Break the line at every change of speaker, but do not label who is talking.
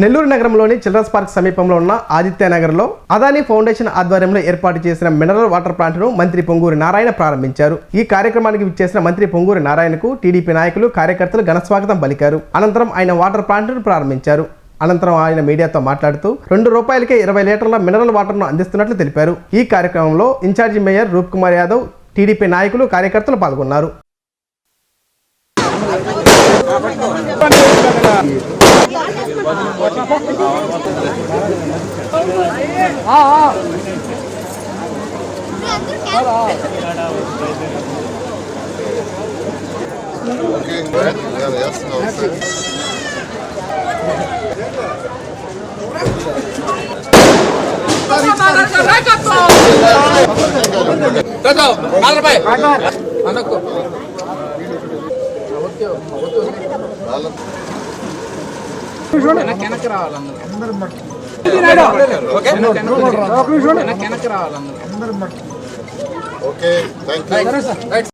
నెల్లూరు నగరంలోని children's park సమీపంలో ఉన్న ఆదిత్య నగర్లో అదానీ ఫౌండేషన్ ఆధ్వర్యంలో ఏర్పాటు చేసిన మినరల్ వాటర్ ప్లాంట్ ను మంత్రి పొంగూరి నారాయణ ప్రారంభించారు. ఈ కార్యక్రమానికి విచ్చేసిన మంత్రి పొంగూరి నారాయణకు టీడీపీ నాయకులు, కార్యకర్తలు ఘనస్వాగతం పలికారు. అనంతరం ఆయన వాటర్ ప్లాంట్ ను ప్రారంభించారు. అనంతరం ఆయన మీడియాతో మాట్లాడుతూ ₹2కే 20 లీటర్ల మినరల్ వాటర్ ను అందిస్తున్నట్లు తెలిపారు. ఈ కార్యక్రమంలో ఇన్ఛార్జి మేయర్ రూప్ కుమార్ యాదవ్, టీడీపీ నాయకులు, కార్యకర్తలు పాల్గొన్నారు.
Okay, thank you.